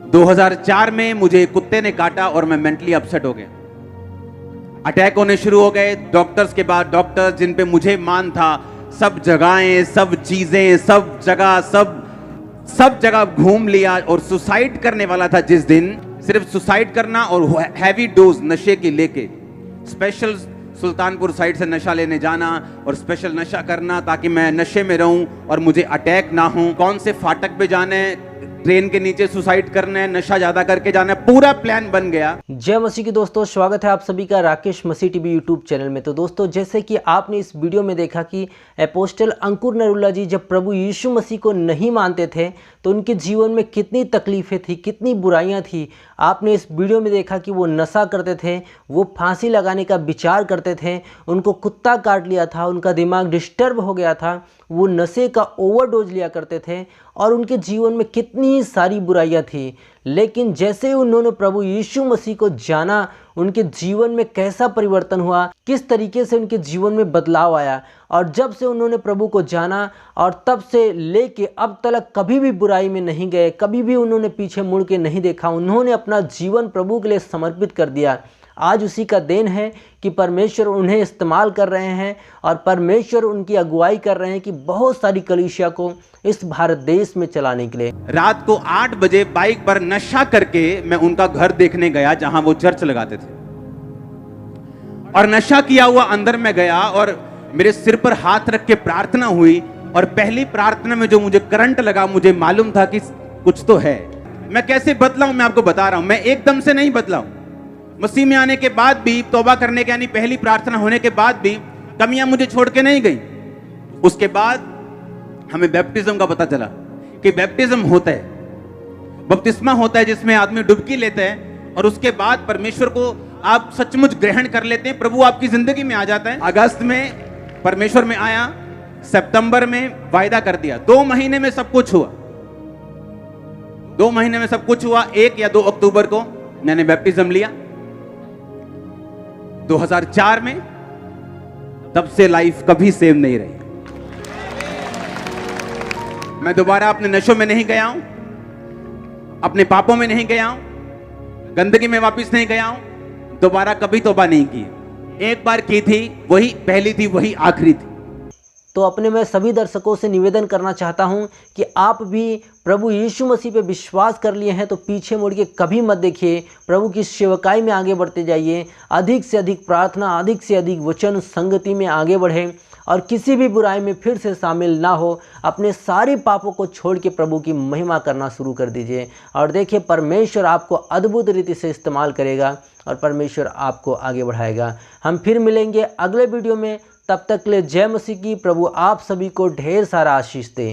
2004 में मुझे कुत्ते ने काटा और मैं मेंटली अपसेट हो गया। अटैक होने शुरू हो गए। डॉक्टर्स के बाद डॉक्टर्स जिन पे मुझे मान था, सब जगहें, सब चीजें, सब जगह घूम लिया और सुसाइड करने वाला था जिस दिन, सिर्फ सुसाइड करना और हैवी डोज नशे की लेके स्पेशल सुल्तानपुर साइड से नशा लेने जाना और स्पेशल नशा करना ताकि मैं नशे में रहूं और मुझे अटैक ना हो। कौन से फाटक पे जाना है, ट्रेन के नीचे सुसाइड करना है, नशा ज्यादा करके जाना है, पूरा प्लान बन गया। जय मसीह की दोस्तों, स्वागत है आप सभी का राकेश मसीह टीवी यूट्यूब चैनल में। तो दोस्तों, जैसे कि आपने इस वीडियो में देखा कि अपोस्टल अंकुर नरुला जी जब प्रभु यीशु मसीह को नहीं मानते थे तो उनके जीवन में कितनी तकलीफें थी, कितनी बुराइयां थी। आपने इस वीडियो में देखा कि वो नशा करते थे, वो फांसी लगाने का विचार करते थे, उनको कुत्ता काट लिया था, उनका दिमाग डिस्टर्ब हो गया था, वो नशे का ओवरडोज लिया करते थे और उनके जीवन में कितनी सारी बुराइयां थी। लेकिन जैसे ही उन्होंने प्रभु यीशु मसीह को जाना, उनके जीवन में कैसा परिवर्तन हुआ, किस तरीके से उनके जीवन में बदलाव आया। और जब से उन्होंने प्रभु को जाना और तब से लेके अब तक कभी भी बुराई में नहीं गए, कभी भी उन्होंने पीछे मुड़ के नहीं देखा, उन्होंने अपना जीवन प्रभु के लिए समर्पित कर दिया। आज उसी का देन है कि परमेश्वर उन्हें इस्तेमाल कर रहे हैं और परमेश्वर उनकी अगुवाई कर रहे हैं कि बहुत सारी कलीसिया को इस भारत देश में चलाने के लिए। रात को 8 बजे बाइक पर नशा करके मैं उनका घर देखने गया जहां वो चर्च लगाते थे और नशा किया हुआ अंदर में गया और मेरे सिर पर हाथ रख के प्रार्थना हुई और पहली प्रार्थना में जो मुझे करंट लगा, मुझे मालूम था कि कुछ तो है। मैं कैसे बदला हूं, मैं आपको बता रहा हूं। मैं एकदम से नहीं बदला हूं। मसीह में आने के बाद भी, तौबा करने के यानी पहली प्रार्थना होने के बाद भी कमियां मुझे छोड़ के नहीं गई। उसके बाद हमें बैप्टिज्म का पता चला कि बैप्टिज्म होता है, बपतिस्मा होता है जिसमें आदमी डुबकी लेते हैं और उसके बाद परमेश्वर को आप सचमुच ग्रहण कर लेते हैं, प्रभु आपकी जिंदगी में आ जाता है। अगस्त में परमेश्वर में आया, सितंबर में वायदा कर दिया, 2 महीने में सब कुछ हुआ। 2 महीने में सब कुछ हुआ। 1 या 2 अक्टूबर को मैंने बैप्टिज्म लिया 2004 में। तब से लाइफ कभी सेम नहीं रही। मैं दोबारा अपने नशों में नहीं गया हूं, अपने पापों में नहीं गया हूं, गंदगी में वापस नहीं गया हूं, दोबारा कभी तौबा नहीं की। एक बार की थी, वही पहली थी, वही आखिरी थी। तो अपने मैं सभी दर्शकों से निवेदन करना चाहता हूं कि आप भी प्रभु यीशु मसीह पे विश्वास कर लिए हैं तो पीछे मुड़ के कभी मत देखिए। प्रभु की सेवकाई में आगे बढ़ते जाइए, अधिक से अधिक प्रार्थना, अधिक से अधिक वचन संगति में आगे बढ़ें और किसी भी बुराई में फिर से शामिल ना हो। अपने सारे पापों को छोड़ के प्रभु की महिमा करना शुरू कर दीजिए और देखिए परमेश्वर आपको अद्भुत रीति से इस्तेमाल करेगा और परमेश्वर आपको आगे बढ़ाएगा। हम फिर मिलेंगे अगले वीडियो में, तब तक के लिए जय मसीह की। प्रभु आप सभी को ढेर सारा आशीष दे।